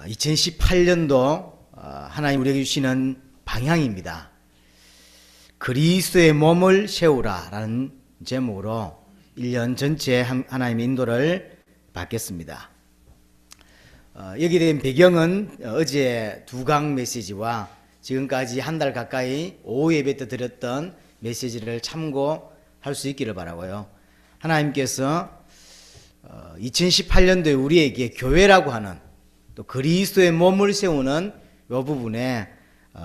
2018년도 하나님 우리에게 주시는 방향입니다. 그리스도의 몸을 세우라 라는 제목으로 1년 전체 하나님의 인도를 받겠습니다. 여기에 대한 배경은 어제 두강 메시지와 지금까지 한 달 가까이 오후 예배 때 드렸던 메시지를 참고할 수 있기를 바라고요. 하나님께서 2018년도에 우리에게 교회라고 하는 또 그리스도의 몸을 세우는 이 부분에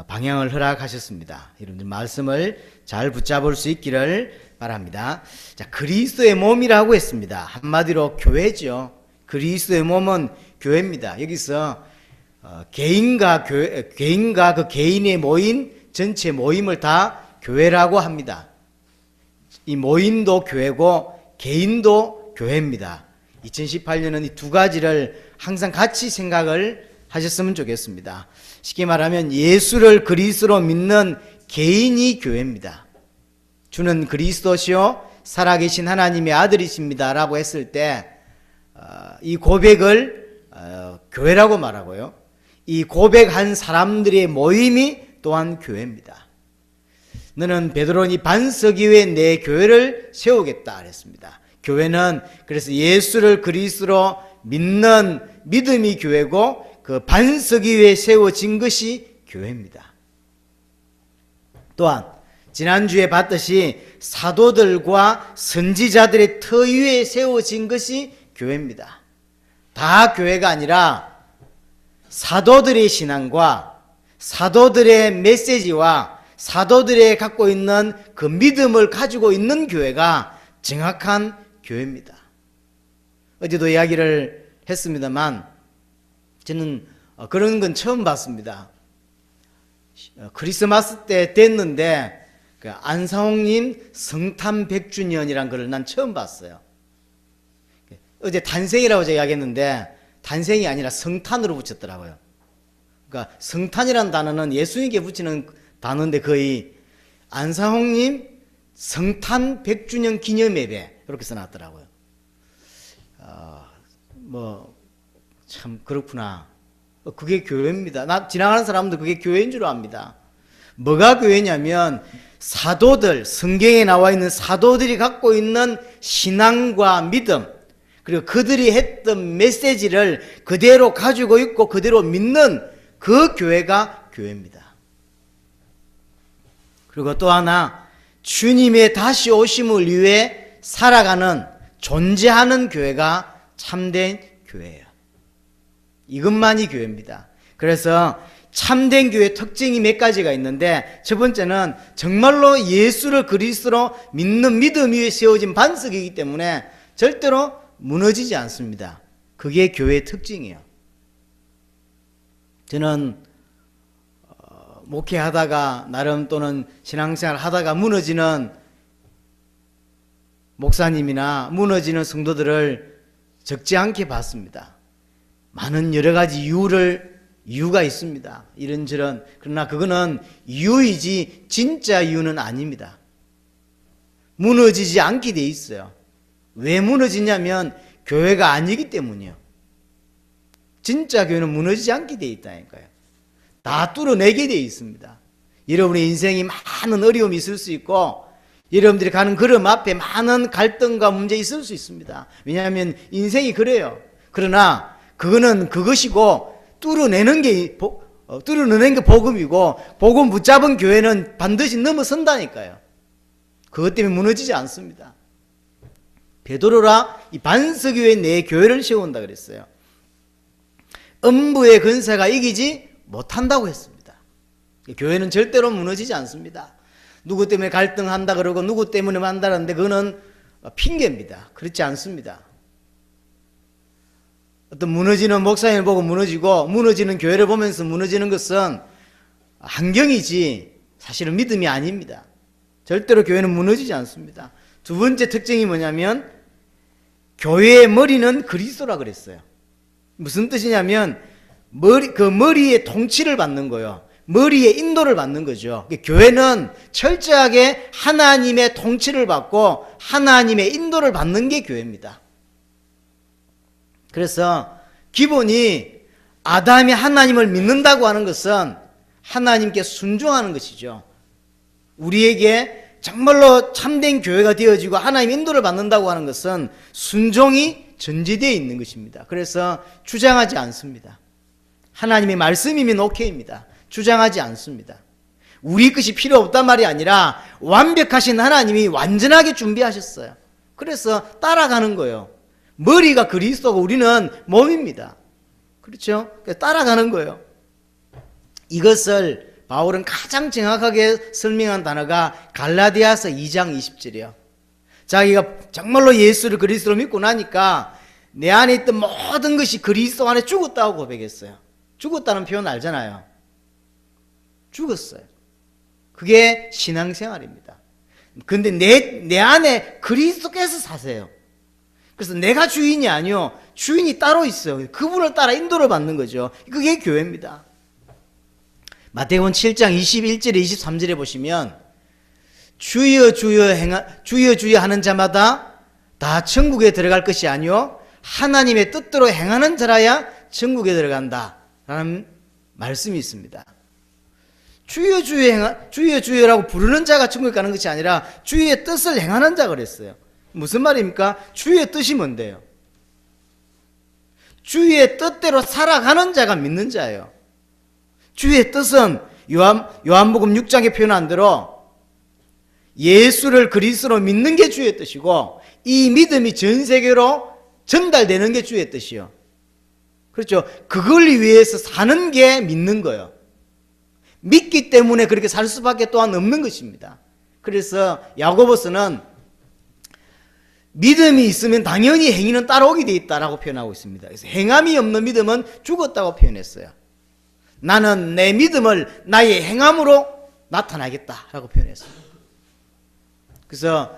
방향을 허락하셨습니다. 여러분들 말씀을 잘 붙잡을 수 있기를 바랍니다. 자, 그리스도의 몸이라고 했습니다. 한마디로 교회죠. 그리스도의 몸은 교회입니다. 여기서 개인과 그 개인의 모임, 전체 모임을 다 교회라고 합니다. 이 모임도 교회고 개인도 교회입니다. 2018년은 이 두 가지를 항상 같이 생각을 하셨으면 좋겠습니다. 쉽게 말하면 예수를 그리스도로 믿는 개인이 교회입니다. 주는 그리스도시요 살아계신 하나님의 아들이십니다 라고 했을 때 이 고백을 교회라고 말하고요. 이 고백한 사람들의 모임이 또한 교회입니다. 너는 베드로니 반석 위에 내 교회를 세우겠다 그랬습니다. 교회는 그래서 예수를 그리스도로 믿는 믿음이 교회고 그 반석 위에 세워진 것이 교회입니다. 또한 지난주에 봤듯이 사도들과 선지자들의 터 위에 세워진 것이 교회입니다. 다 교회가 아니라 사도들의 신앙과 사도들의 메시지와 사도들의 갖고 있는 그 믿음을 가지고 있는 교회가 정확한 교회입니다. 어제도 이야기를 했습니다만 저는 그런 건 처음 봤습니다. 크리스마스 때 됐는데 그 안상홍님 성탄 100주년이란 글을 난 처음 봤어요. 어제 탄생이라고 제가 이야기했는데 탄생이 아니라 성탄으로 붙였더라고요. 그러니까 성탄이라는 단어는 예수님께 붙이는 단어인데 거의 안상홍님 성탄 100주년 기념예배 이렇게 써놨더라고요. 참 그렇구나. 그게 교회입니다. 지나가는 사람도 그게 교회인 줄 압니다. 뭐가 교회냐면 사도들, 성경에 나와 있는 사도들이 갖고 있는 신앙과 믿음, 그리고 그들이 했던 메시지를 그대로 가지고 있고 그대로 믿는 그 교회가 교회입니다. 그리고 또 하나, 주님의 다시 오심을 위해 살아가는, 존재하는 교회가 참된 교회예요. 이것만이 교회입니다. 그래서 참된 교회의 특징이 몇 가지가 있는데 첫 번째는 정말로 예수를 그리스도로 믿는 믿음 위에 세워진 반석이기 때문에 절대로 무너지지 않습니다. 그게 교회의 특징이에요. 저는 목회하다가 나름 또는 신앙생활 하다가 무너지는 목사님이나 무너지는 성도들을 적지 않게 봤습니다. 많은 여러 가지 이유가 있습니다. 이런저런. 그러나 그거는 이유이지 진짜 이유는 아닙니다. 무너지지 않게 돼 있어요. 왜 무너지냐면 교회가 아니기 때문이에요. 진짜 교회는 무너지지 않게 돼 있다니까요. 다 뚫어내게 돼 있습니다. 여러분의 인생이 많은 어려움이 있을 수 있고 여러분들이 가는 걸음 앞에 많은 갈등과 문제 있을 수 있습니다. 왜냐하면 인생이 그래요. 그러나 그거는 그것이고 뚫어내는 게 복음이고 복음 붙잡은 교회는 반드시 넘어선다니까요. 그것 때문에 무너지지 않습니다. 베드로라 이 반석 위에 내 교회를 세운다 그랬어요. 음부의 권세가 이기지 못한다고 했습니다. 교회는 절대로 무너지지 않습니다. 누구 때문에 갈등한다 그러고 누구 때문에 만다는데 그거는 핑계입니다. 그렇지 않습니다. 어떤 무너지는 목사님을 보고 무너지고 무너지는 교회를 보면서 무너지는 것은 환경이지 사실은 믿음이 아닙니다. 절대로 교회는 무너지지 않습니다. 두 번째 특징이 뭐냐면 교회의 머리는 그리스도라 그랬어요. 무슨 뜻이냐면 그 머리의 통치를 받는 거예요. 머리의 인도를 받는 거죠. 교회는 철저하게 하나님의 통치를 받고 하나님의 인도를 받는 게 교회입니다. 그래서 기본이 아담이 하나님을 믿는다고 하는 것은 하나님께 순종하는 것이죠. 우리에게 정말로 참된 교회가 되어지고 하나님 인도를 받는다고 하는 것은 순종이 전제되어 있는 것입니다. 그래서 주장하지 않습니다. 하나님의 말씀이면 오케이입니다. 주장하지 않습니다. 우리 것이 필요 없단 말이 아니라 완벽하신 하나님이 완전하게 준비하셨어요. 그래서 따라가는 거예요. 머리가 그리스도고 우리는 몸입니다. 그렇죠? 따라가는 거예요. 이것을 바울은 가장 정확하게 설명한 단어가 갈라디아서 2장 20절이에요. 자기가 정말로 예수를 그리스도로 믿고 나니까 내 안에 있던 모든 것이 그리스도 안에 죽었다고 고백했어요. 죽었다는 표현 알잖아요. 죽었어요. 그게 신앙생활입니다. 근데 내 안에 그리스도께서 사세요. 그래서 내가 주인이 아니요, 주인이 따로 있어요. 그분을 따라 인도를 받는 거죠. 그게 교회입니다. 마태복음 7장 21절에 23절에 보시면 주여 주여 하는 자마다 다 천국에 들어갈 것이 아니요 하나님의 뜻대로 행하는 자라야 천국에 들어간다 라는 말씀이 있습니다. 주여 주여라고 부르는 자가 천국에 가는 것이 아니라 주의 뜻을 행하는 자가 그랬어요. 무슨 말입니까? 주의 뜻이 뭔데요? 주의 뜻대로 살아가는 자가 믿는 자예요. 주의 뜻은 요한복음 6장에 표현한 대로 예수를 그리스도로 믿는 게 주의 뜻이고 이 믿음이 전 세계로 전달되는 게 주의 뜻이요. 그렇죠? 그걸 위해서 사는 게 믿는 거예요. 믿기 때문에 그렇게 살 수밖에 또한 없는 것입니다. 그래서 야고보서는 믿음이 있으면 당연히 행위는 따라오게 돼 있다라고 표현하고 있습니다. 그래서 행함이 없는 믿음은 죽었다고 표현했어요. 나는 내 믿음을 나의 행함으로 나타나겠다라고 표현했어요. 그래서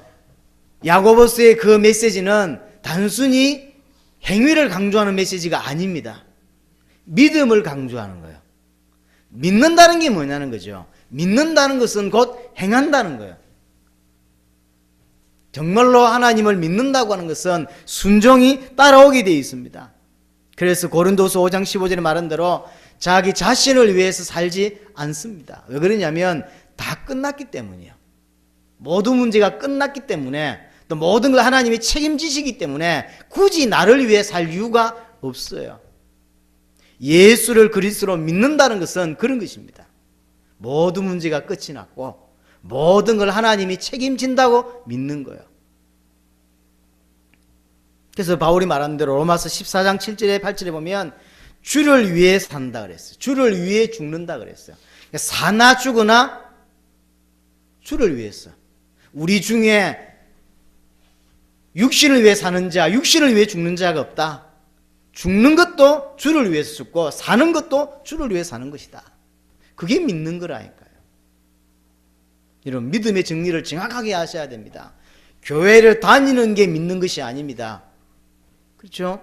야고보서의 그 메시지는 단순히 행위를 강조하는 메시지가 아닙니다. 믿음을 강조하는 거예요. 믿는다는 게 뭐냐는 거죠. 믿는다는 것은 곧 행한다는 거예요. 정말로 하나님을 믿는다고 하는 것은 순종이 따라오게 되어 있습니다. 그래서 고린도서 5장 15절에 말한 대로 자기 자신을 위해서 살지 않습니다. 왜 그러냐면 다 끝났기 때문이에요. 모든 문제가 끝났기 때문에 또 모든 걸 하나님이 책임지시기 때문에 굳이 나를 위해 살 이유가 없어요. 예수를 그리스도로 믿는다는 것은 그런 것입니다. 모든 문제가 끝이 났고 모든 걸 하나님이 책임진다고 믿는 거예요. 그래서 바울이 말한 대로 로마서 14장 7절에 8절에 보면 주를 위해 산다 그랬어요. 주를 위해 죽는다 그랬어요. 그러니까 사나 죽으나 주를 위해서. 우리 중에 육신을 위해 사는 자, 육신을 위해 죽는 자가 없다. 죽는 것도 주를 위해서 죽고 사는 것도 주를 위해 사는 것이다. 그게 믿는 거라니까요. 이런 믿음의 정리를 정확하게 하셔야 됩니다. 교회를 다니는 게 믿는 것이 아닙니다. 그렇죠?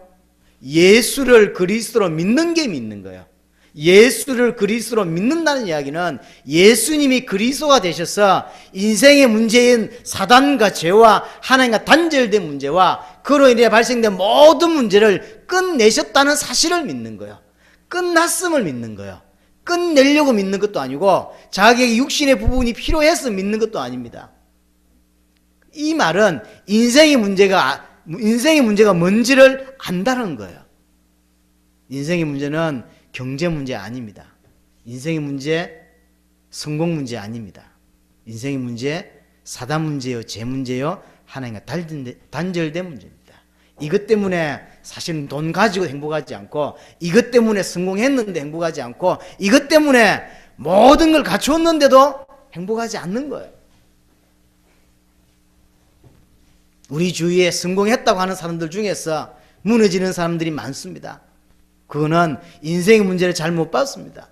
예수를 그리스도로 믿는 게 믿는 거예요. 예수를 그리스도로 믿는다는 이야기는 예수님이 그리스도가 되셔서 인생의 문제인 사단과 죄와 하나님과 단절된 문제와 그로 인해 발생된 모든 문제를 끝내셨다는 사실을 믿는 거예요. 끝났음을 믿는 거예요. 끝내려고 믿는 것도 아니고 자기에게 육신의 부분이 필요해서 믿는 것도 아닙니다. 이 말은 인생의 문제가 뭔지를 안다는 거예요. 인생의 문제는 경제 문제 아닙니다. 인생의 문제 성공 문제 아닙니다. 인생의 문제 사단 문제요, 죄 문제요, 하나님과 단절된 문제입니다. 이것 때문에 사실은 돈 가지고 행복하지 않고 이것 때문에 성공했는데 행복하지 않고 이것 때문에 모든 걸 갖추었는데도 행복하지 않는 거예요. 우리 주위에 성공했다고 하는 사람들 중에서 무너지는 사람들이 많습니다. 그거는 인생의 문제를 잘못 봤습니다.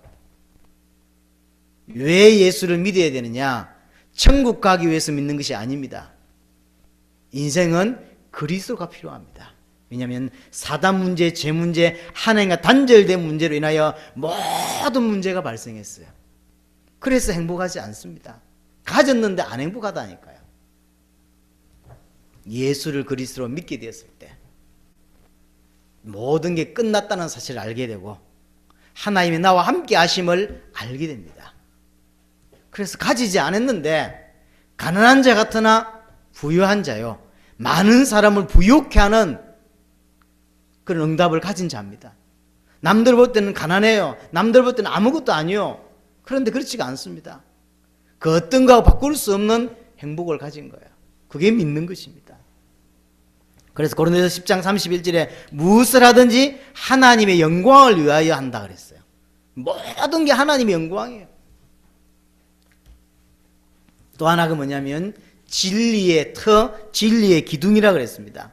왜 예수를 믿어야 되느냐? 천국 가기 위해서 믿는 것이 아닙니다. 인생은 그리스도가 필요합니다. 왜냐하면 사단 문제, 죄 문제, 하나님과 단절된 문제로 인하여 모든 문제가 발생했어요. 그래서 행복하지 않습니다. 가졌는데 안 행복하다니까요. 예수를 그리스도로 믿게 되었을 때 모든 게 끝났다는 사실을 알게 되고 하나님이 나와 함께 하심을 알게 됩니다. 그래서 가지지 않았는데 가난한 자 같으나 부유한 자요, 많은 사람을 부유케 하는 그런 응답을 가진 자입니다. 남들 볼 때는 가난해요. 남들 볼 때는 아무것도 아니요. 그런데 그렇지가 않습니다. 그 어떤 거하고 바꿀 수 없는 행복을 가진 거예요. 그게 믿는 것입니다. 그래서 고린도서 10장 31절에 무엇을 하든지 하나님의 영광을 위하여 한다 그랬어요. 모든 게 하나님의 영광이에요. 또 하나가 뭐냐면 진리의 터, 진리의 기둥이라 그랬습니다.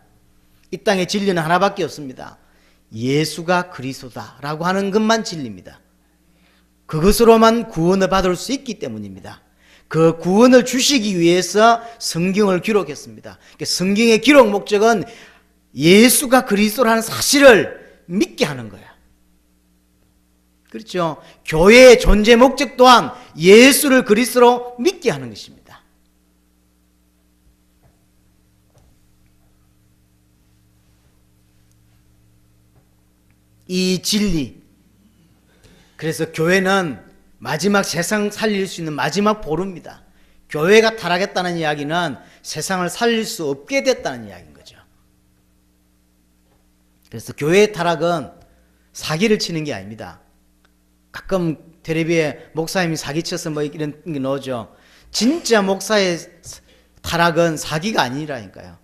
이 땅에 진리는 하나밖에 없습니다. 예수가 그리스도다라고 하는 것만 진리입니다. 그것으로만 구원을 받을 수 있기 때문입니다. 그 구원을 주시기 위해서 성경을 기록했습니다. 성경의 기록 목적은 예수가 그리스도라는 사실을 믿게 하는 거예요. 그렇죠? 교회의 존재 목적 또한 예수를 그리스도로 믿게 하는 것입니다. 이 진리, 그래서 교회는 마지막 세상 살릴 수 있는 마지막 보루입니다. 교회가 타락했다는 이야기는 세상을 살릴 수 없게 됐다는 이야기인 거죠. 그래서 교회의 타락은 사기를 치는 게 아닙니다. 가끔 텔레비에 목사님이 사기쳐서 뭐 이런 게 나오죠. 진짜 목사의 타락은 사기가 아니라니까요.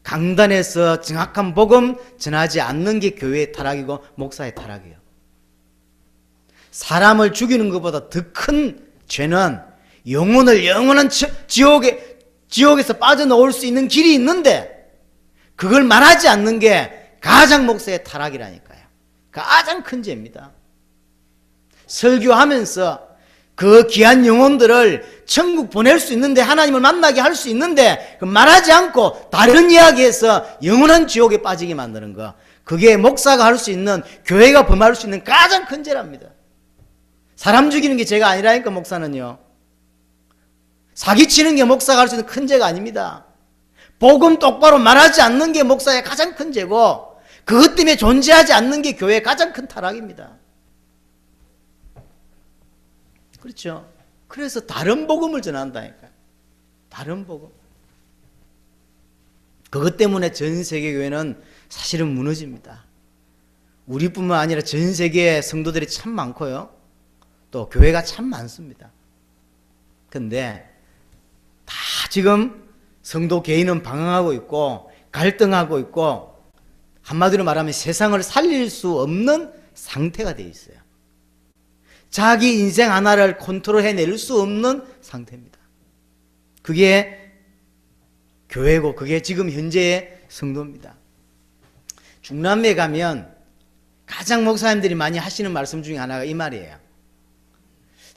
강단에서 정확한 복음 전하지 않는 게 교회의 타락이고 목사의 타락이에요. 사람을 죽이는 것보다 더 큰 죄는 영혼을 영원한 지옥에서 빠져나올 수 있는 길이 있는데 그걸 말하지 않는 게 가장 목사의 타락이라니까요. 가장 큰 죄입니다. 설교하면서 그 귀한 영혼들을 천국 보낼 수 있는데, 하나님을 만나게 할 수 있는데 말하지 않고 다른 이야기에서 영원한 지옥에 빠지게 만드는 거, 그게 목사가 할 수 있는, 교회가 범할 수 있는 가장 큰 죄랍니다. 사람 죽이는 게 죄가 아니라니까. 목사는요, 사기치는 게 목사가 할 수 있는 큰 죄가 아닙니다. 복음 똑바로 말하지 않는 게 목사의 가장 큰 죄고, 그것 때문에 존재하지 않는 게 교회의 가장 큰 타락입니다. 그렇죠? 그래서 다른 복음을 전한다니까요. 다른 복음. 그것 때문에 전 세계 교회는 사실은 무너집니다. 우리뿐만 아니라 전 세계에 성도들이 참 많고요, 또 교회가 참 많습니다. 근데 다 지금 성도 개인은 방황하고 있고 갈등하고 있고, 한마디로 말하면 세상을 살릴 수 없는 상태가 되어 있어요. 자기 인생 하나를 컨트롤해낼 수 없는 상태입니다. 그게 교회고, 그게 지금 현재의 성도입니다. 중남미에 가면 가장 목사님들이 많이 하시는 말씀 중에 하나가 이 말이에요.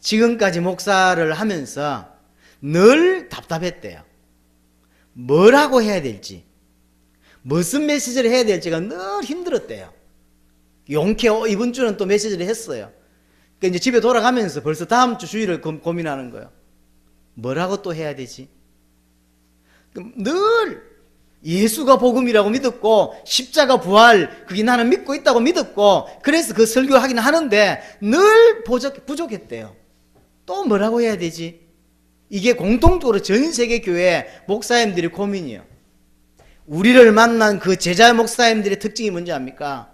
지금까지 목사를 하면서 늘 답답했대요. 뭘 하고 해야 될지, 무슨 메시지를 해야 될지가 늘 힘들었대요. 용케 이번 주는 또 메시지를 했어요. 그러니까 이제 집에 돌아가면서 벌써 다음 주 주일을 고민하는 거예요. 뭐라고 또 해야 되지? 늘 예수가 복음이라고 믿었고, 십자가 부활, 그게 나는 믿고 있다고 믿었고, 그래서 그 설교하기는 하는데 늘 부족했대요. 또 뭐라고 해야 되지? 이게 공통적으로 전 세계 교회 목사님들의 고민이에요. 우리를 만난 그 제자 목사님들의 특징이 뭔지 압니까?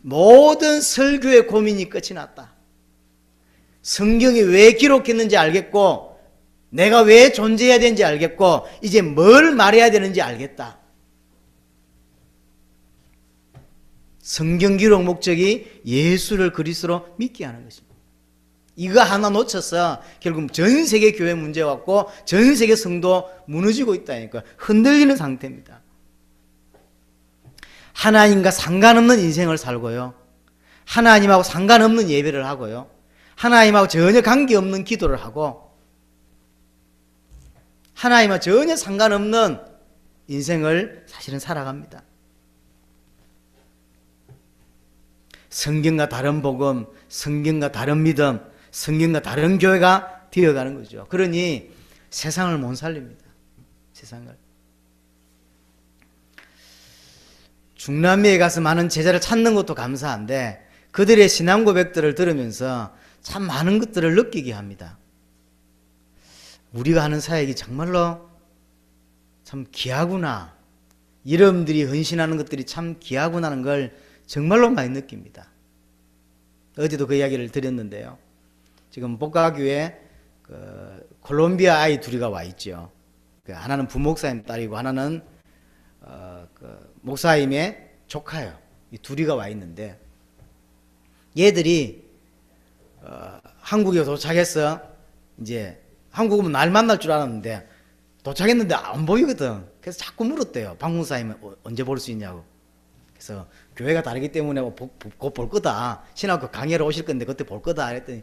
모든 설교의 고민이 끝이 났다. 성경이 왜 기록했는지 알겠고, 내가 왜 존재해야 되는지 알겠고, 이제 뭘 말해야 되는지 알겠다. 성경 기록 목적이 예수를 그리스도로 믿게 하는 것입니다. 이거 하나 놓쳐서 결국 전 세계 교회 문제 왔고, 전 세계 성도 무너지고 있다니까. 흔들리는 상태입니다. 하나님과 상관없는 인생을 살고요, 하나님하고 상관없는 예배를 하고요, 하나님하고 전혀 관계없는 기도를 하고, 하나님과 전혀 상관없는 인생을 사실은 살아갑니다. 성경과 다른 복음, 성경과 다른 믿음, 성경과 다른 교회가 되어가는 거죠. 그러니 세상을 못 살립니다. 세상을. 중남미에 가서 많은 제자를 찾는 것도 감사한데, 그들의 신앙 고백들을 들으면서 참 많은 것들을 느끼게 합니다. 우리가 하는 사역이 정말로 참 귀하구나. 여러분들이 헌신하는 것들이 참 귀하구나는 걸 정말로 많이 느낍니다. 어제도 그 이야기를 드렸는데요. 지금 복가교회 콜롬비아 아이 둘이가 와 있죠. 하나는 부목사님 딸이고 하나는 목사님의 조카예요. 이 둘이가 와 있는데 얘들이 한국에 도착해서 이제 한국 오면 날 만날 줄 알았는데 도착했는데 안 보이거든. 그래서 자꾸 물었대요. 박 목사님은 언제 볼 수 있냐고. 그래서 교회가 다르기 때문에 곧 볼 거다. 신학교 강의를 오실 건데 그때 볼 거다. 그랬더니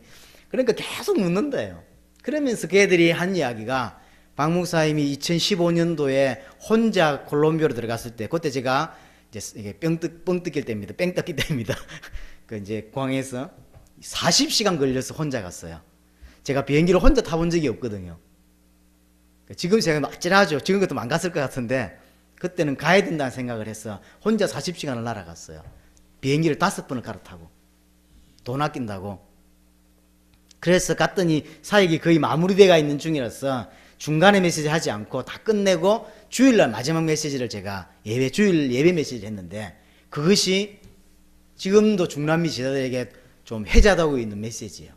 그러니까 계속 묻는데요. 그러면서 걔들이 한 이야기가 박 목사님이 2015년도에 혼자 콜롬비아로 들어갔을 때 그때 제가 이제 이게 뻥 뜯길 때입니다. 뺑 뜯길 때입니다. 그 이제 공항에서 40시간 걸려서 혼자 갔어요. 제가 비행기를 혼자 타본 적이 없거든요. 지금 생각하면 아찔하죠. 지금 것도 안 갔을 것 같은데 그때는 가야 된다는 생각을 해서 혼자 40시간을 날아갔어요. 비행기를 5번을 갈아타고 돈 아낀다고. 그래서 갔더니 사역이 거의 마무리돼가 있는 중이라서 중간에 메시지 하지 않고 다 끝내고 주일날 마지막 메시지를 제가 주일 예배 메시지를 했는데 그것이 지금도 중남미 지도자들에게 좀 해자되고 있는 메시지예요.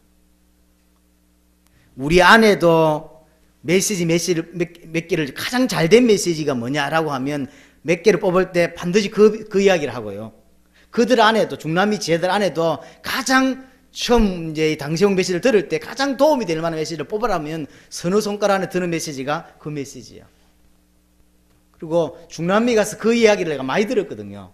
우리 안에도 메시지를 몇 개를 가장 잘된 메시지가 뭐냐라고 하면 몇 개를 뽑을 때 반드시 그 이야기를 하고요. 그들 안에도 중남미 지혜들 안에도 가장 처음 이제 당시용 메시지를 들을 때 가장 도움이 될 만한 메시지를 뽑으라면 서너 손가락 안에 드는 메시지가 그 메시지예요. 그리고 중남미 가서 그 이야기를 내가 많이 들었거든요.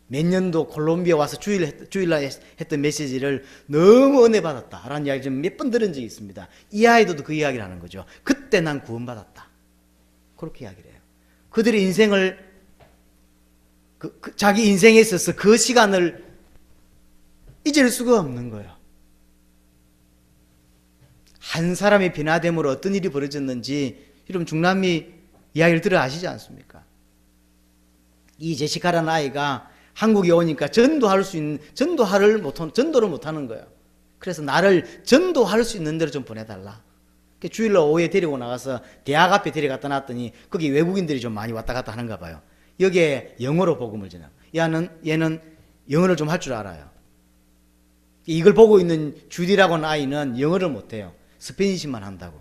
몇 년도 콜롬비아 와서 주일날 했던 메시지를 너무 은혜 받았다라는 이야기 좀 몇 번 들은 적이 있습니다. 이 아이들도 그 이야기를 하는 거죠. 그때 난 구원받았다. 그렇게 이야기를 해요. 그들의 인생을 자기 인생에 있어서 그 시간을 잊을 수가 없는 거예요. 한 사람의 변화됨으로 어떤 일이 벌어졌는지 여러분 중남미 이야기를 들어 아시지 않습니까? 이 제시카라는 아이가 한국에 오니까 전도를 못하는 거예요. 그래서 나를 전도할 수 있는 데로 좀 보내달라. 주일날 오후에 데리고 나가서 대학 앞에 데려갔다 놨더니 거기 외국인들이 좀 많이 왔다 갔다 하는가 봐요. 여기에 영어로 복음을 전하. 얘는 영어를 좀 할 줄 알아요. 이걸 보고 있는 주디라고 하는 아이는 영어를 못해요. 스페니쉬만 한다고.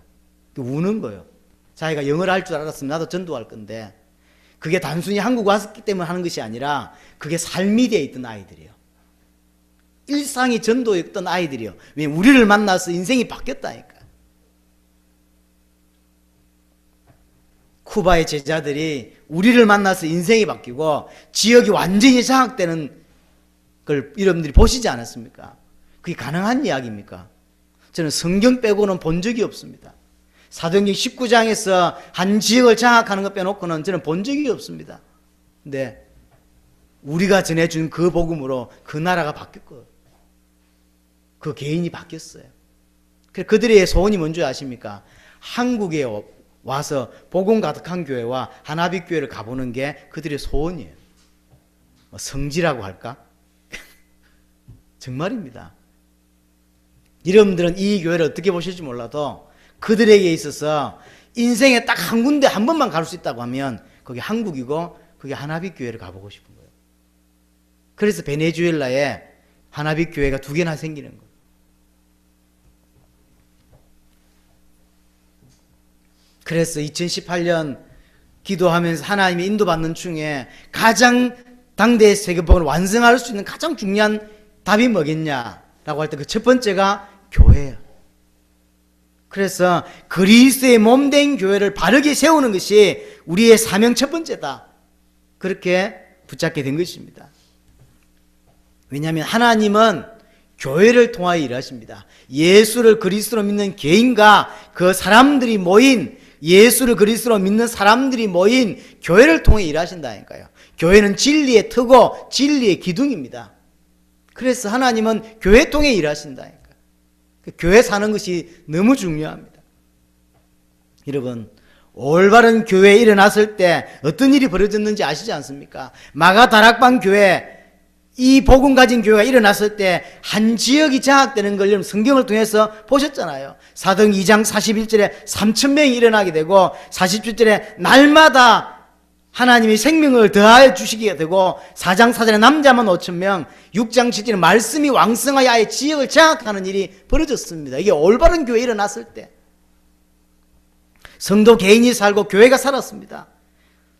우는 거예요. 자기가 영어를 할 줄 알았으면 나도 전도할 건데 그게 단순히 한국 왔기 때문에 하는 것이 아니라 그게 삶이 되어 있던 아이들이에요. 일상이 전도였던 아이들이에요. 왜 우리를 만나서 인생이 바뀌었다니까. 쿠바의 제자들이 우리를 만나서 인생이 바뀌고 지역이 완전히 장악되는 걸 여러분들이 보시지 않았습니까? 그게 가능한 이야기입니까? 저는 성경 빼고는 본 적이 없습니다. 사도행전 19장에서 한 지역을 장악하는 것 빼놓고는 저는 본 적이 없습니다. 근데 우리가 전해준 그 복음으로 그 나라가 바뀌었고 그 개인이 바뀌었어요. 그들의 소원이 뭔지 아십니까? 한국에 와서 복음 가득한 교회와 하나빛 교회를 가보는 게 그들의 소원이에요. 성지라고 할까? 정말입니다. 여러분들은 이 교회를 어떻게 보실지 몰라도 그들에게 있어서 인생에 딱 한 군데 한 번만 갈 수 있다고 하면 그게 한국이고 그게 하나빛 교회를 가보고 싶은 거예요. 그래서 베네수엘라에 하나빛 교회가 2개나 생기는 거예요. 그래서 2018년 기도하면서 하나님의 인도받는 중에 가장 당대의 세계복음을 완성할 수 있는 가장 중요한 답이 뭐겠냐라고 할 때 그 첫 번째가 교회예요. 그래서 그리스도의 몸된 교회를 바르게 세우는 것이 우리의 사명 첫 번째다. 그렇게 붙잡게 된 것입니다. 왜냐하면 하나님은 교회를 통하여 일하십니다. 예수를 그리스도로 믿는 개인과 그 사람들이 모인 예수를 그리스도로 믿는 사람들이 모인 교회를 통해 일하신다니까요. 교회는 진리의 터고 진리의 기둥입니다. 그래서 하나님은 교회 통해 일하신다니까요. 교회 사는 것이 너무 중요합니다. 여러분, 올바른 교회에 일어났을 때 어떤 일이 벌어졌는지 아시지 않습니까? 마가 다락방 교회 이 복음 가진 교회가 일어났을 때 한 지역이 장악되는 걸 여러분 성경을 통해서 보셨잖아요. 사도행 2장 41절에 3,000명이 일어나게 되고 47절에 날마다 하나님이 생명을 더하여 주시게 되고 4장 4절에 남자만 5,000명, 6장 7절에 말씀이 왕성하여 아예 지역을 장악하는 일이 벌어졌습니다. 이게 올바른 교회 일어났을 때 성도 개인이 살고 교회가 살았습니다.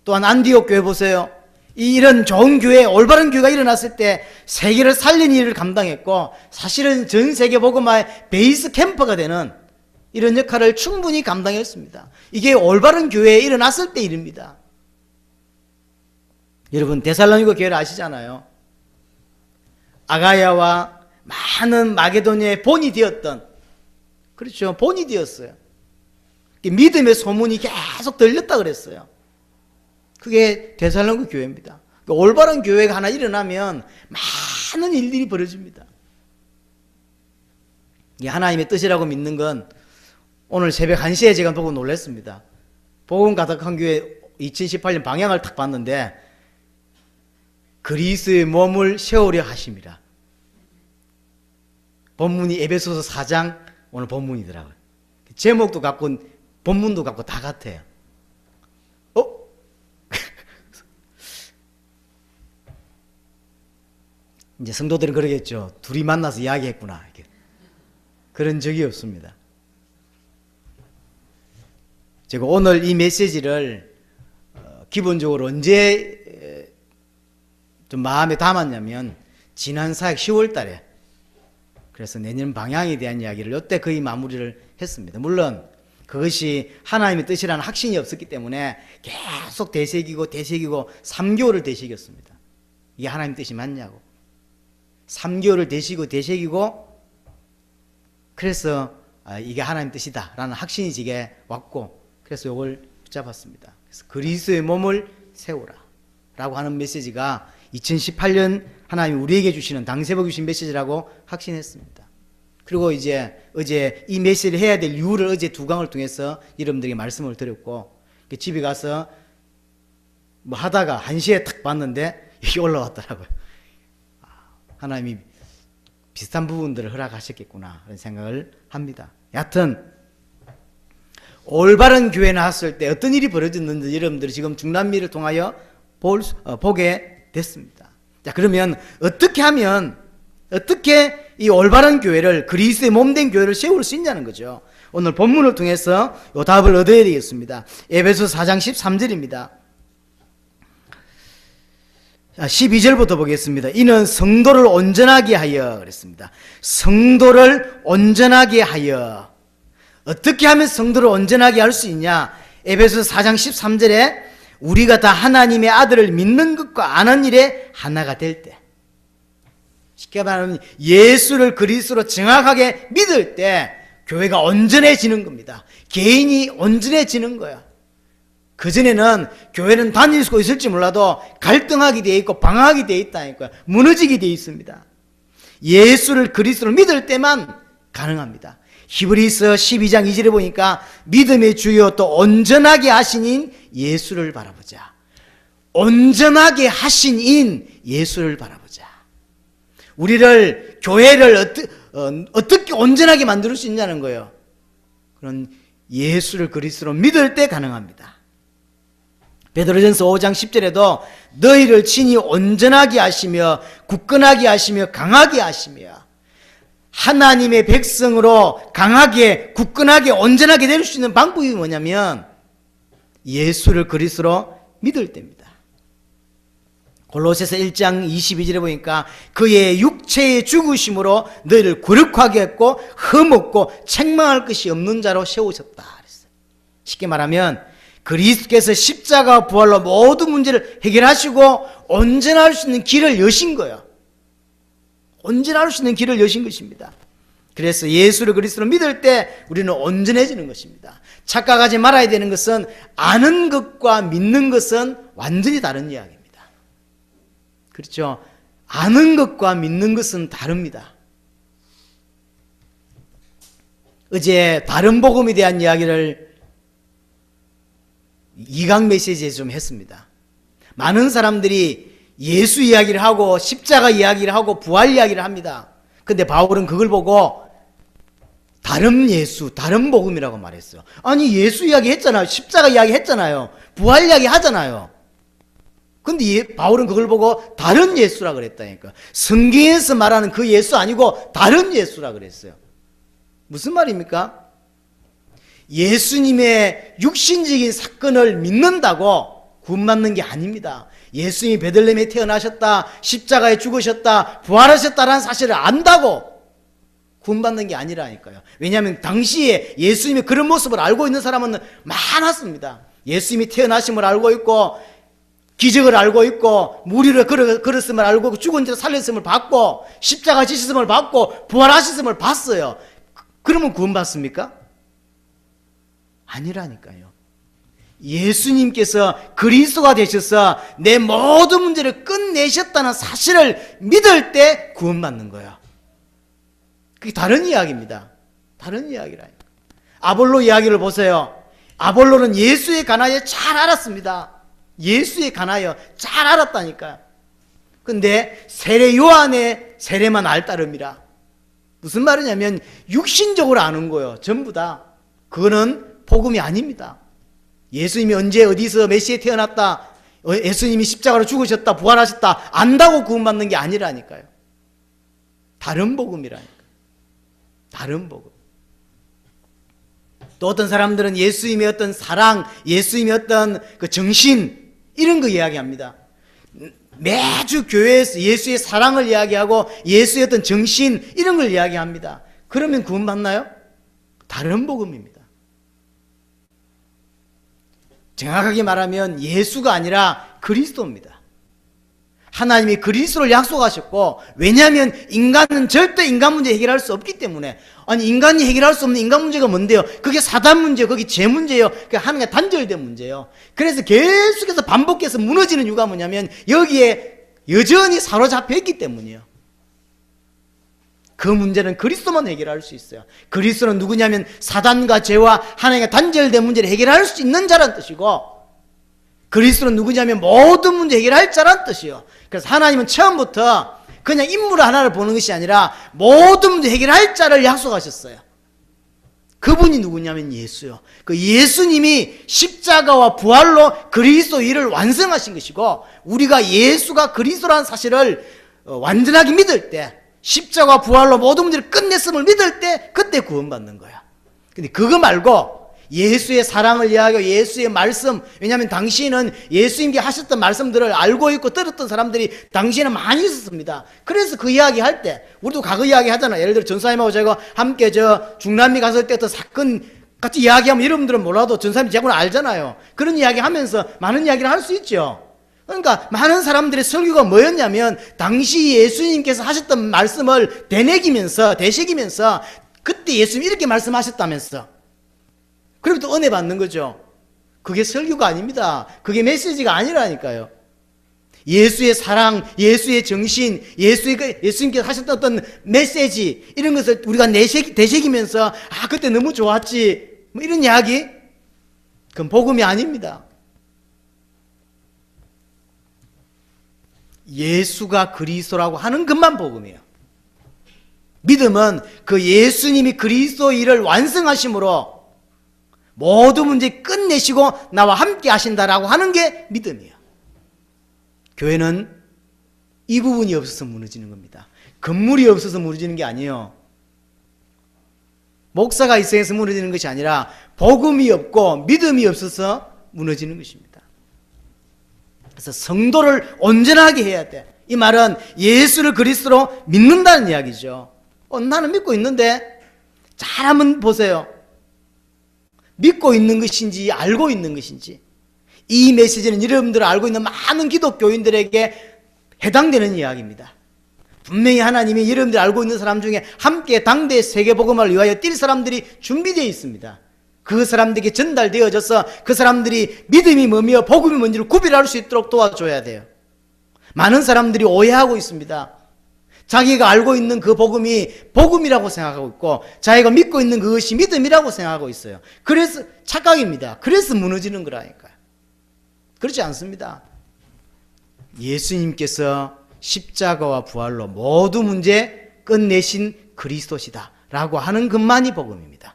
또한 안디옥 교회 보세요. 이런 좋은 교회, 올바른 교회가 일어났을 때 세계를 살리는 일을 감당했고 사실은 전 세계 복음화의 베이스 캠퍼가 되는 이런 역할을 충분히 감당했습니다. 이게 올바른 교회에 일어났을 때 일입니다. 여러분 데살로니가 교회를 아시잖아요. 아가야와 많은 마게도니아의 본이 되었던, 그렇죠, 본이 되었어요. 믿음의 소문이 계속 들렸다 그랬어요. 그게 데살로니가 교회입니다. 올바른 교회가 하나 일어나면 많은 일들이 벌어집니다. 이게 하나님의 뜻이라고 믿는 건 오늘 새벽 1시에 제가 보고 놀랐습니다. 복음 가득한 교회 2018년 방향을 딱 봤는데 그리스도의 몸을 세우려 하심이라. 본문이 에베소서 4장 오늘 본문이더라고요. 제목도 같고 본문도 같고 다 같아요. 이제 성도들은 그러겠죠. 둘이 만나서 이야기했구나. 이렇게. 그런 적이 없습니다. 제가 오늘 이 메시지를 기본적으로 언제 좀 마음에 담았냐면 지난 사역 10월 달에, 그래서 내년 방향에 대한 이야기를 이때 거의 마무리를 했습니다. 물론 그것이 하나님의 뜻이라는 확신이 없었기 때문에 계속 되새기고 3개월을 되새겼습니다. 이게 하나님의 뜻이 맞냐고. 3개월을 되새기고 그래서 이게 하나님의 뜻이다 라는 확신이 제게 왔고, 그래서 이걸 붙잡았습니다. 그래서 그리스도의 몸을 세우라 라고 하는 메시지가 2018년 하나님이 우리에게 주시는 당세복 주신 메시지라고 확신했습니다. 그리고 이제 어제 이 메시지를 해야 될 이유를 어제 두 강을 통해서 여러분들에게 말씀을 드렸고, 집에 가서 뭐 하다가 1시에 탁 봤는데 이게 올라왔더라고요. 하나님이 비슷한 부분들을 허락하셨겠구나 그런 생각을 합니다. 여하튼 올바른 교회 나왔을 때 어떤 일이 벌어졌는지 여러분들이 지금 중남미를 통하여 보게 됐습니다. 자, 그러면 어떻게 하면, 어떻게 이 올바른 교회를, 그리스도의 몸된 교회를 세울 수 있냐는 거죠. 오늘 본문을 통해서 이 답을 얻어야 되겠습니다. 에베소서 4장 13절입니다. 12절부터 보겠습니다. 이는 성도를 온전하게 하여 그랬습니다. 성도를 온전하게 하여. 어떻게 하면 성도를 온전하게 할 수 있냐? 에베소서 4장 13절에 우리가 다 하나님의 아들을 믿는 것과 아는 일에 하나가 될 때, 쉽게 말하면 예수를 그리스도로 정확하게 믿을 때 교회가 온전해지는 겁니다. 개인이 온전해지는 거야. 그전에는 교회는 다닐 수 있을지 몰라도 갈등하게 되어 있고 방황하게 되어 있다니까요. 무너지게 되어 있습니다. 예수를 그리스도로 믿을 때만 가능합니다. 히브리서 12장 2절에 보니까 믿음의 주요 또 온전하게 하신 인 예수를 바라보자. 온전하게 하신 인 예수를 바라보자. 우리를, 교회를 어떻게 온전하게 만들 수 있냐는 거예요. 그런 예수를 그리스도로 믿을 때 가능합니다. 베드로전서 5장 10절에도 너희를 친히 온전하게 하시며 굳건하게 하시며 강하게 하시며, 하나님의 백성으로 강하게 굳건하게 온전하게 될 수 있는 방법이 뭐냐면 예수를 그리스도로 믿을 때입니다. 골로새서 1장 22절에 보니까 그의 육체의 죽으심으로 너희를 거룩하게 했고 흠없고 책망할 것이 없는 자로 세우셨다 그랬어요. 쉽게 말하면 그리스도께서 십자가 부활로 모든 문제를 해결하시고 온전할 수 있는 길을 여신 거예요. 온전할 수 있는 길을 여신 것입니다. 그래서 예수를 그리스도로 믿을 때 우리는 온전해지는 것입니다. 착각하지 말아야 되는 것은 아는 것과 믿는 것은 완전히 다른 이야기입니다. 그렇죠? 아는 것과 믿는 것은 다릅니다. 어제 다른 복음에 대한 이야기를 2강 메시지에서 좀 했습니다. 많은 사람들이 예수 이야기를 하고 십자가 이야기를 하고 부활 이야기를 합니다. 근데 바울은 그걸 보고 다른 예수, 다른 복음이라고 말했어요. 아니 예수 이야기 했잖아요. 십자가 이야기 했잖아요. 부활 이야기 하잖아요. 근데 바울은 그걸 보고 다른 예수라 그랬다니까. 성경에서 말하는 그 예수 아니고 다른 예수라 그랬어요. 무슨 말입니까? 예수님의 육신적인 사건을 믿는다고 구원받는 게 아닙니다. 예수님이 베들레헴에 태어나셨다, 십자가에 죽으셨다, 부활하셨다라는 사실을 안다고 구원받는 게 아니라니까요. 왜냐하면 당시에 예수님의 그런 모습을 알고 있는 사람은 많았습니다. 예수님이 태어나심을 알고 있고 기적을 알고 있고 무리를 걸었음을 알고 있고 죽은 자 살렸음을 받고 십자가 지셨음을 받고 부활하셨음을 봤어요. 그러면 구원받습니까? 아니라니까요. 예수님께서 그리스도가 되셔서 내 모든 문제를 끝내셨다는 사실을 믿을 때 구원받는 거예요. 그게 다른 이야기입니다. 다른 이야기라니까. 아볼로 이야기를 보세요. 아볼로는 예수에 관하여 잘 알았습니다. 예수에 관하여 잘 알았다니까요. 근데 세례 요한의 세례만 알따름이라. 무슨 말이냐면 육신적으로 아는 거예요. 전부 다. 그거는 복음이 아닙니다. 예수님이 언제 어디서 몇 시에 태어났다, 예수님이 십자가로 죽으셨다, 부활하셨다 안다고 구원받는 게 아니라니까요. 다른 복음이라니까요. 다른 복음. 또 어떤 사람들은 예수님의 어떤 사랑, 예수님의 어떤 그 정신 이런 거 이야기합니다. 매주 교회에서 예수의 사랑을 이야기하고 예수의 어떤 정신 이런 걸 이야기합니다. 그러면 구원받나요? 다른 복음입니다. 정확하게 말하면 예수가 아니라 그리스도입니다. 하나님이 그리스도를 약속하셨고, 왜냐하면 인간은 절대 인간 문제 해결할 수 없기 때문에. 아니 인간이 해결할 수 없는 인간 문제가 뭔데요? 그게 사단 문제요, 그게 죄 문제요, 그게 하나님과 단절된 문제요. 그래서 계속해서 반복해서 무너지는 이유가 뭐냐면 여기에 여전히 사로잡혀 있기 때문이에요. 그 문제는 그리스도만 해결할 수 있어요. 그리스도는 누구냐면 사단과 죄와 하나님과 단절된 문제를 해결할 수 있는 자란 뜻이고, 그리스도는 누구냐면 모든 문제 해결할 자란 뜻이에요. 그래서 하나님은 처음부터 그냥 인물 하나를 보는 것이 아니라 모든 문제 해결할 자를 약속하셨어요. 그분이 누구냐면 예수요. 그 예수님이 십자가와 부활로 그리스도 일을 완성하신 것이고, 우리가 예수가 그리스도라는 사실을 완전하게 믿을 때, 십자가 부활로 모든 문제를 끝냈음을 믿을 때 그때 구원받는 거야. 근데 그거 말고 예수의 사랑을 이야기하고 예수의 말씀, 왜냐하면 당시에는 예수님께 하셨던 말씀들을 알고 있고 들었던 사람들이 당시에는 많이 있었습니다. 그래서 그 이야기 할 때 우리도 과거 이야기 하잖아요. 예를 들어 전사님하고 제가 함께 중남미 갔을 때 어떤 사건 같이 이야기하면 여러분들은 몰라도 전사님 제가 알잖아요. 그런 이야기 하면서 많은 이야기를 할 수 있죠. 그러니까 많은 사람들의 설교가 뭐였냐면 당시 예수님께서 하셨던 말씀을 되새기면서 그때 예수님이 이렇게 말씀하셨다면서, 그럼 또 은혜 받는 거죠. 그게 설교가 아닙니다. 그게 메시지가 아니라니까요. 예수의 사랑, 예수의 정신, 예수님께서 하셨던 어떤 메시지 이런 것을 우리가 되새기면서 그때 너무 좋았지 뭐 이런 이야기, 그건 복음이 아닙니다. 예수가 그리스도라고 하는 것만 복음이에요. 믿음은 그 예수님이 그리스도 일을 완성하심으로 모든 문제 끝내시고 나와 함께 하신다라고 하는 게 믿음이에요. 교회는 이 부분이 없어서 무너지는 겁니다. 건물이 없어서 무너지는 게 아니에요. 목사가 있어서 무너지는 것이 아니라 복음이 없고 믿음이 없어서 무너지는 것입니다. 그래서 성도를 온전하게 해야 돼. 이 말은 예수를 그리스도로 믿는다는 이야기죠. 나는 믿고 있는데, 잘 한번 보세요. 믿고 있는 것인지 알고 있는 것인지. 이 메시지는 여러분들 알고 있는 많은 기독교인들에게 해당되는 이야기입니다. 분명히 하나님이 여러분들 알고 있는 사람 중에 함께 당대 세계복음을 위하여 뛸 사람들이 준비되어 있습니다. 그 사람들에게 전달되어져서 그 사람들이 믿음이 뭐며 복음이 뭔지를 구별할 수 있도록 도와줘야 돼요. 많은 사람들이 오해하고 있습니다. 자기가 알고 있는 그 복음이 복음이라고 생각하고 있고 자기가 믿고 있는 그것이 믿음이라고 생각하고 있어요. 그래서 착각입니다. 그래서 무너지는 거라니까요. 그렇지 않습니다. 예수님께서 십자가와 부활로 모두 문제 끝내신 그리스도시다 라고 하는 것만이 복음입니다.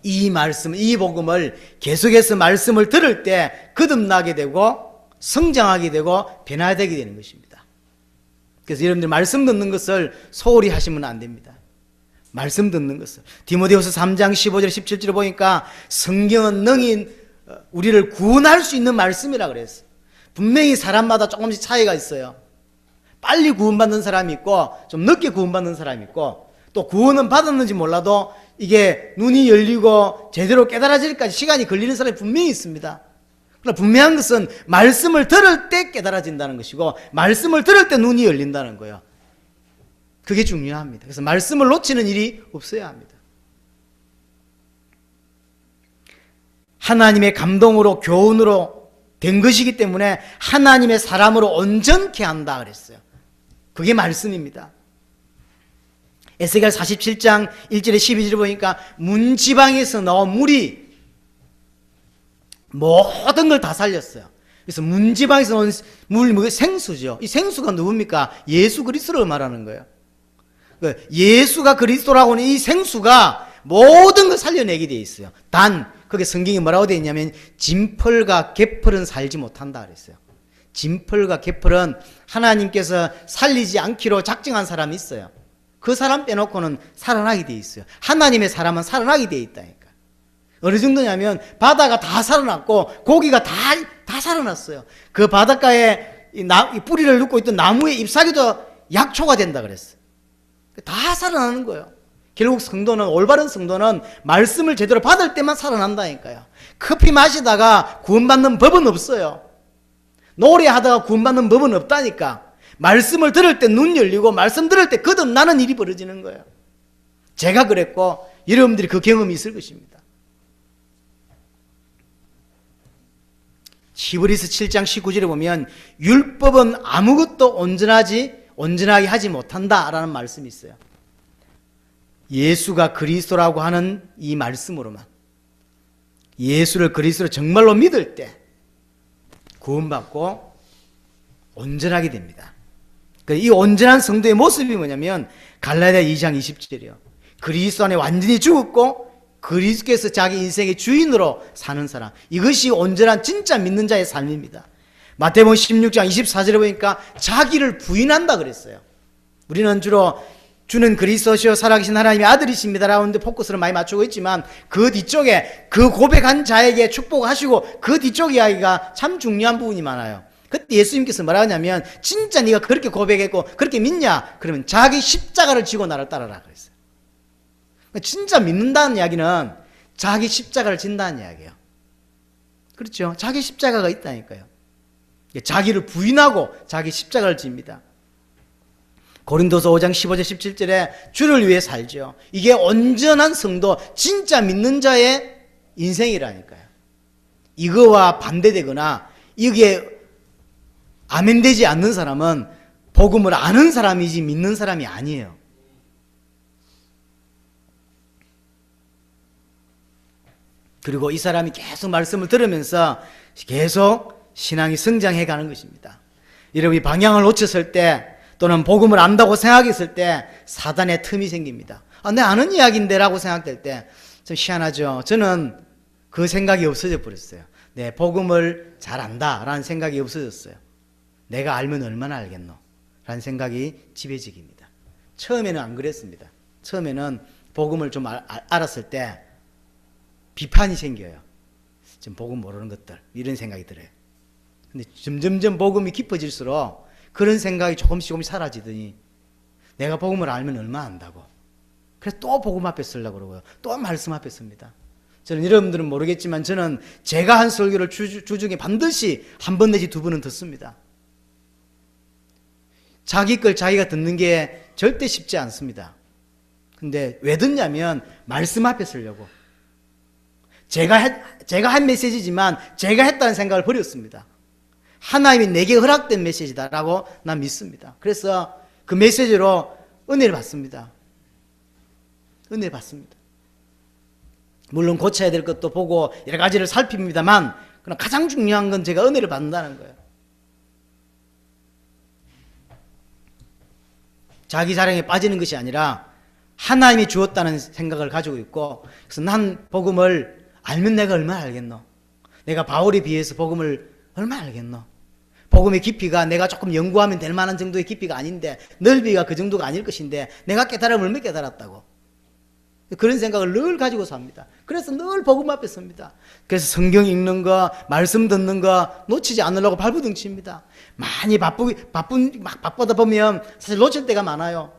이 말씀, 이 복음을 계속해서 말씀을 들을 때 거듭나게 되고 성장하게 되고 변화되게 되는 것입니다. 그래서 여러분들 말씀 듣는 것을 소홀히 하시면 안 됩니다. 말씀 듣는 것을. 디모데후서 3장 15절 17절에 보니까 성경은 능히 우리를 구원할 수 있는 말씀이라 그랬어요. 분명히 사람마다 조금씩 차이가 있어요. 빨리 구원받는 사람이 있고 좀 늦게 구원받는 사람이 있고 또 구원은 받았는지 몰라도 이게 눈이 열리고 제대로 깨달아질까지 시간이 걸리는 사람이 분명히 있습니다. 그러나 분명한 것은 말씀을 들을 때 깨달아진다는 것이고 말씀을 들을 때 눈이 열린다는 거예요. 그게 중요합니다. 그래서 말씀을 놓치는 일이 없어야 합니다. 하나님의 감동으로 교훈으로 된 것이기 때문에 하나님의 사람으로 온전케 한다 그랬어요. 그게 말씀입니다. 에스겔 47장 1절에 12절에 보니까 문지방에서 나온 물이 모든 걸 다 살렸어요. 그래서 문지방에서 나온 물, 생수죠. 이 생수가 누굽니까? 예수 그리스도를 말하는 거예요. 예수가 그리스도라고 하는 이 생수가 모든 걸 살려내게 되어 있어요. 단 그게 성경이 뭐라고 되어 있냐면 진펄과 개펄은 살지 못한다 그랬어요. 진펄과 개펄은 하나님께서 살리지 않기로 작정한 사람이 있어요. 그 사람 빼놓고는 살아나게 되어 있어요. 하나님의 사람은 살아나게 되어 있다니까. 어느 정도냐면 바다가 다 살아났고 고기가 다 살아났어요. 그 바닷가에 이 뿌리를 눕고 있던 나무의 잎사귀도 약초가 된다 그랬어요. 다 살아나는 거예요. 결국 성도는, 올바른 성도는 말씀을 제대로 받을 때만 살아난다니까요. 커피 마시다가 구원받는 법은 없어요. 노래하다가 구원받는 법은 없다니까. 말씀을 들을 때 눈 열리고 말씀 들을 때 거듭나는 일이 벌어지는 거예요. 제가 그랬고 여러분들이 그 경험이 있을 것입니다. 히브리서 7장 19절에 보면 율법은 아무것도 온전하게 하지 못한다라는 말씀이 있어요. 예수가 그리스도라고 하는 이 말씀으로만, 예수를 그리스도로 정말로 믿을 때 구원받고 온전하게 됩니다. 이 온전한 성도의 모습이 뭐냐면 갈라디아 2장 20절이요. 그리스도 안에 완전히 죽었고 그리스도께서 자기 인생의 주인으로 사는 사람, 이것이 온전한 진짜 믿는 자의 삶입니다. 마태복음 16장 24절에 보니까 자기를 부인한다 그랬어요. 우리는 주로 주는 그리스도시요 살아계신 하나님의 아들이십니다 라고 하는데 포커스를 많이 맞추고 있지만 그 뒤쪽에 그 고백한 자에게 축복하시고 그 뒤쪽 이야기가 참 중요한 부분이 많아요. 그때 예수님께서 뭐라 하냐면 진짜 네가 그렇게 고백했고 그렇게 믿냐? 그러면 자기 십자가를 지고 나를 따르라 그랬어요. 진짜 믿는다는 이야기는 자기 십자가를 진다는 이야기예요. 그렇죠? 자기 십자가가 있다니까요. 자기를 부인하고 자기 십자가를 집니다. 고린도서 5장 15절 17절에 주를 위해 살죠. 이게 온전한 성도, 진짜 믿는 자의 인생이라니까요. 이거와 반대되거나 이게 아멘되지 않는 사람은 복음을 아는 사람이지 믿는 사람이 아니에요. 그리고 이 사람이 계속 말씀을 들으면서 계속 신앙이 성장해 가는 것입니다. 여러분이 방향을 놓쳤을 때 또는 복음을 안다고 생각했을 때 사단의 틈이 생깁니다. 내 아는 이야기인데 라고 생각될 때 좀 희한하죠. 저는 그 생각이 없어져 버렸어요. 내 복음을 잘 안다 라는 생각이 없어졌어요. 내가 알면 얼마나 알겠노 라는 생각이 지배적입니다. 처음에는 안 그랬습니다. 처음에는 복음을 좀 알았을 때 비판이 생겨요. 좀 복음 모르는 것들 이런 생각이 들어요. 근데 점점점 복음이 깊어질수록 그런 생각이 조금씩 사라지더니 내가 복음을 알면 얼마 안다고. 그래서 또 복음 앞에 쓰려고 그러고요. 또 말씀 앞에 씁니다. 저는 여러분들은 모르겠지만 저는 제가 한 설교를 주중에 반드시 한 번 내지 두 번은 듣습니다. 자기 걸 자기가 듣는 게 절대 쉽지 않습니다. 근데 왜 듣냐면 말씀 앞에 쓰려고. 제가 한 메시지지만 제가 했다는 생각을 버렸습니다. 하나님이 내게 허락된 메시지다라고 난 믿습니다. 그래서 그 메시지로 은혜를 받습니다. 은혜를 받습니다. 물론 고쳐야 될 것도 보고 여러 가지를 살핍니다만 그러나 가장 중요한 건 제가 은혜를 받는다는 거예요. 자기 자랑에 빠지는 것이 아니라 하나님이 주었다는 생각을 가지고 있고, 그래서 난 복음을 알면 내가 얼마나 알겠노? 내가 바울에 비해서 복음을 얼마나 알겠노? 복음의 깊이가 내가 조금 연구하면 될 만한 정도의 깊이가 아닌데, 넓이가 그 정도가 아닐 것인데 내가 깨달으면 얼마나 깨달았다고. 그런 생각을 늘 가지고 sab니다. 그래서 늘 복음 앞에 섭니다. 그래서 성경 읽는 거, 말씀 듣는 거 놓치지 않으려고 발부둥칩니다. 많이 바쁘다 보면 사실 놓칠 때가 많아요.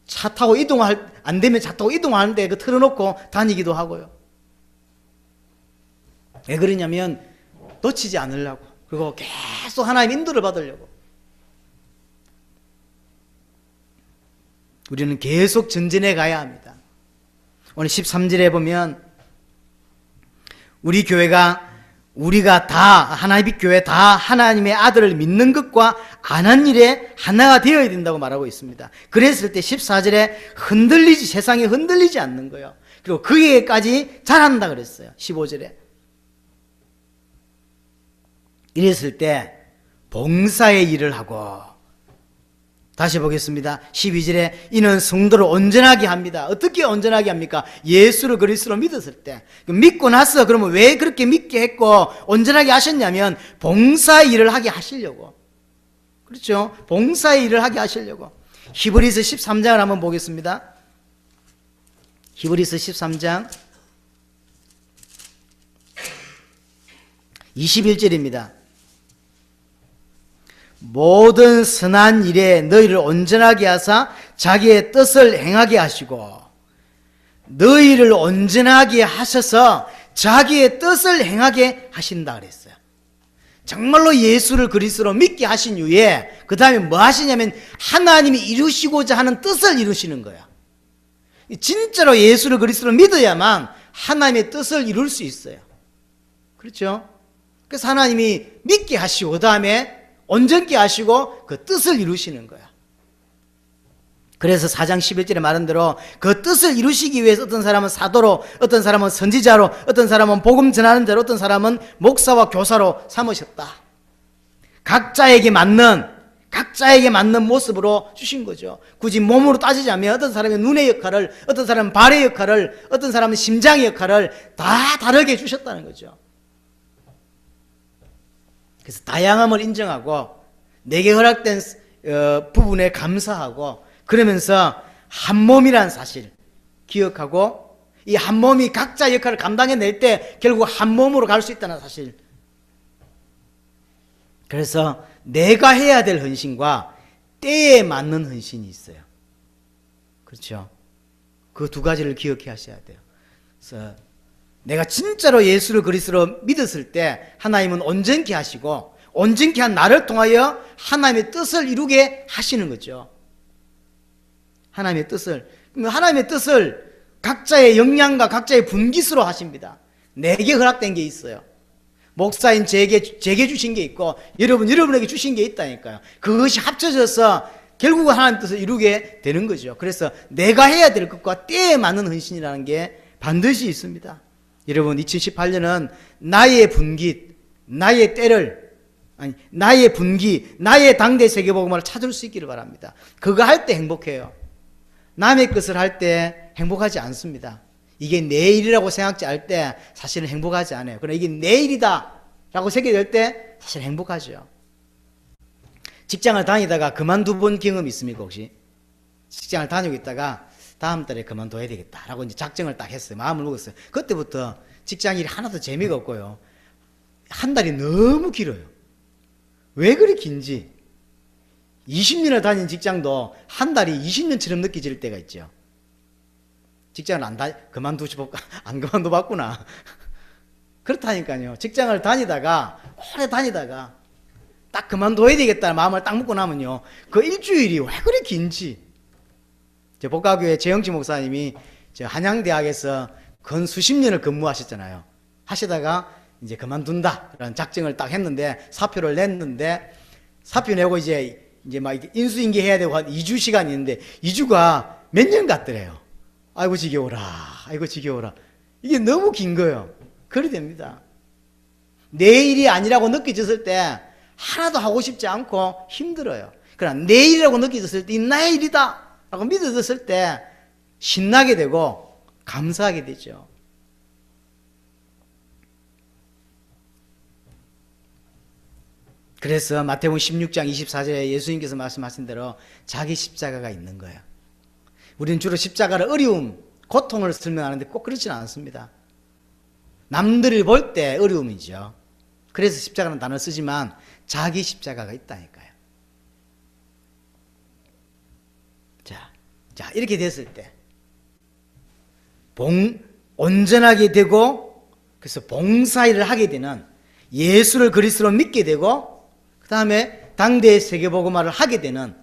차 타고 안 되면 차 타고 이동하는데 그 틀어놓고 다니기도 하고요. 왜 그러냐면 놓치지 않으려고, 그리고 계속 하나님 인도를 받으려고. 우리는 계속 전진해 가야 합니다. 오늘 13절에 보면 우리가 다 하나님의 교회 다 하나님의 아들을 믿는 것과 안 한 일에 하나가 되어야 된다고 말하고 있습니다. 그랬을 때 14절에 세상에 흔들리지 않는 거예요. 그리고 그에게까지 잘한다 그랬어요. 15절에. 이랬을 때 봉사의 일을 하고, 다시 보겠습니다. 12절에 이는 성도를 온전하게 합니다. 어떻게 온전하게 합니까? 예수를 그리스도로 믿었을 때. 믿고 나서 그러면 왜 그렇게 믿게 했고 온전하게 하셨냐면 봉사의 일을 하게 하시려고. 그렇죠? 봉사의 일을 하게 하시려고. 히브리서 13장을 한번 보겠습니다. 히브리서 13장 21절입니다. 모든 선한 일에 너희를 온전하게 하사 자기의 뜻을 행하게 하시고, 너희를 온전하게 하셔서 자기의 뜻을 행하게 하신다 그랬어요. 정말로 예수를 그리스도로 믿게 하신 이후에 그 다음에 뭐 하시냐면 하나님이 이루시고자 하는 뜻을 이루시는 거야. 진짜로 예수를 그리스도로 믿어야만 하나님의 뜻을 이룰 수 있어요. 그렇죠? 그래서 하나님이 믿게 하시고 그 다음에 온전케 하시고 그 뜻을 이루시는 거야. 그래서 4장 11절에 말한 대로 그 뜻을 이루시기 위해서 어떤 사람은 사도로, 어떤 사람은 선지자로, 어떤 사람은 복음 전하는 자로, 어떤 사람은 목사와 교사로 삼으셨다. 각자에게 맞는 모습으로 주신 거죠. 굳이 몸으로 따지자면 어떤 사람은 눈의 역할을, 어떤 사람은 발의 역할을, 어떤 사람은 심장의 역할을 다 다르게 주셨다는 거죠. 그래서 다양함을 인정하고 내게 허락된 부분에 감사하고, 그러면서 한 몸이란 사실 기억하고, 이 한 몸이 각자 역할을 감당해낼 때 결국 한 몸으로 갈 수 있다는 사실. 그래서 내가 해야 될 헌신과 때에 맞는 헌신이 있어요. 그렇죠? 그 두 가지를 기억해 하셔야 돼요. 그래서 내가 진짜로 예수를 그리스도로 믿었을 때 하나님은 온전케 하시고, 온전케 한 나를 통하여 하나님의 뜻을 이루게 하시는 거죠. 하나님의 뜻을 각자의 역량과 각자의 분깃으로 하십니다. 내게 허락된 게 있어요. 목사인 제게 주신 게 있고 여러분에게 주신 게 있다니까요. 그것이 합쳐져서 결국은 하나님의 뜻을 이루게 되는 거죠. 그래서 내가 해야 될 것과 때에 맞는 헌신이라는 게 반드시 있습니다. 여러분, 2018년은 나의 분깃, 나의 당대 세계복음을 찾을 수 있기를 바랍니다. 그거 할 때 행복해요. 남의 것을 할 때 행복하지 않습니다. 이게 내 일이라고 생각지 않을 때 사실은 행복하지 않아요. 그러나 이게 내 일이다 라고 생각될 때 사실 행복하죠. 직장을 다니다가 그만두본 경험 있습니까 혹시? 직장을 다니고 있다가 다음 달에 그만둬야 되겠다 라고 이제 작정을 딱 했어요. 마음을 먹었어요. 그때부터 직장 일이 하나도 재미가 없고요. 한 달이 너무 길어요. 왜 그리 긴지. 20년을 다닌 직장도 한 달이 20년처럼 느껴질 때가 있죠. 직장을 안 그만둬봤구나. 그렇다니까요. 직장을 오래 다니다가 딱 그만둬야 되겠다는 마음을 딱 먹고 나면요, 그 일주일이 왜 그리 긴지. 제 복가교회 재영치 목사님이 한양대학에서 근 수십 년을 근무하셨잖아요. 하시다가 이제 그만둔다라는 작정을 딱 했는데 사표를 냈는데, 사표 내고 이제 막 인수인계 해야 되고 한 2주 시간이 있는데 2주가 몇 년 같더래요. 아이고 지겨워라. 이게 너무 긴 거예요. 그래 됩니다. 내일이 아니라고 느껴졌을 때 하나도 하고 싶지 않고 힘들어요. 그러나 내일이라고 느껴졌을 때 이 나의 일이다 라고 믿어졌을 때 신나게 되고 감사하게 되죠. 그래서 마태복음 16장 24절에 예수님께서 말씀하신 대로 자기 십자가가 있는 거예요. 우리는 주로 십자가를 어려움, 고통을 설명하는데 꼭 그렇지는 않습니다. 남들을 볼 때 어려움이죠. 그래서 십자가라는 단어를 쓰지만 자기 십자가가 있다니까요. 자, 이렇게 됐을 때 온전하게 되고 그래서 봉사일을 하게 되는 예수를 그리스도로 믿게 되고 그 다음에 당대의 세계복음화를 하게 되는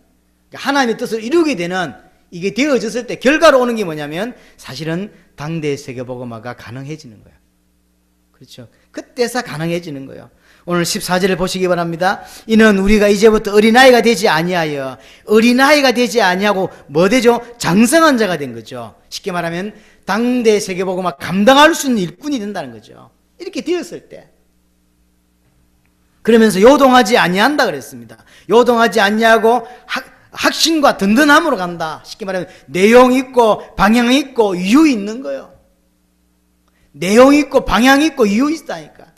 하나님의 뜻을 이루게 되는 이게 되어졌을 때 결과로 오는 게 뭐냐면 사실은 당대의 세계복음화가 가능해지는 거예요. 그렇죠. 그때서 가능해지는 거예요. 오늘 14절을 보시기 바랍니다. 이는 우리가 이제부터 어린아이가 되지 아니하여 어린아이가 되지 아니하고 뭐 되죠? 장성한 자가 된 거죠. 쉽게 말하면 당대 세계복음화 감당할 수 있는 일꾼이 된다는 거죠. 이렇게 되었을 때 그러면서 요동하지 아니한다 그랬습니다. 요동하지 아니하고 확신과 든든함으로 간다. 쉽게 말하면 내용 있고 방향 있고 이유 있는 거예요. 내용 있고 방향 있고 이유 있다니까.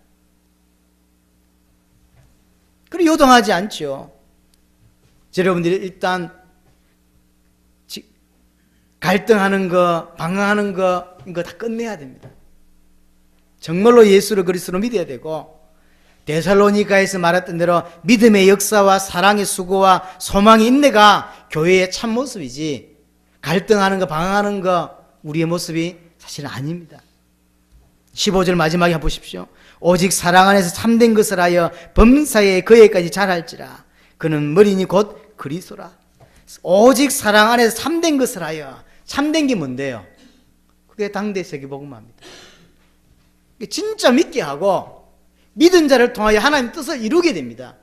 그리고 요동하지 않죠. 여러분들이 일단 갈등하는 거, 방황하는 거 이거 다 끝내야 됩니다. 정말로 예수를 그리스도로 믿어야 되고 데살로니가에서 말했던 대로 믿음의 역사와 사랑의 수고와 소망의 인내가 교회의 참 모습이지 갈등하는 거, 방황하는 거 우리의 모습이 사실은 아닙니다. 15절 마지막에 한번 보십시오. 오직 사랑 안에서 참된 것을 하여 범사에 그에까지 잘할지라. 그는 머리니 곧 그리스도라. 오직 사랑 안에서 참된 것을 하여. 참된 게 뭔데요? 그게 당대 세계복음화입니다. 진짜 믿게 하고 믿은 자를 통하여 하나님 뜻을 이루게 됩니다.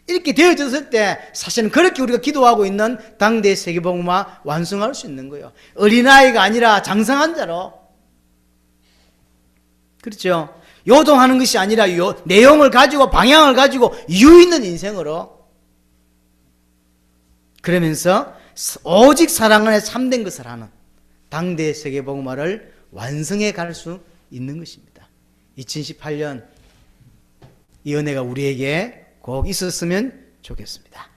이렇게 되어졌을 때 사실은 그렇게 우리가 기도하고 있는 당대 세계복음화 완성할 수 있는 거예요. 어린아이가 아니라 장성한 자로. 그렇죠. 요동하는 것이 아니라 내용을 가지고 방향을 가지고 이유 있는 인생으로 그러면서 오직 사랑 안에 참된 것을 하는 당대 세계복음화를 완성해 갈 수 있는 것입니다. 2018년 이 은혜가 우리에게 꼭 있었으면 좋겠습니다.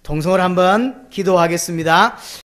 통성을 한번 기도하겠습니다.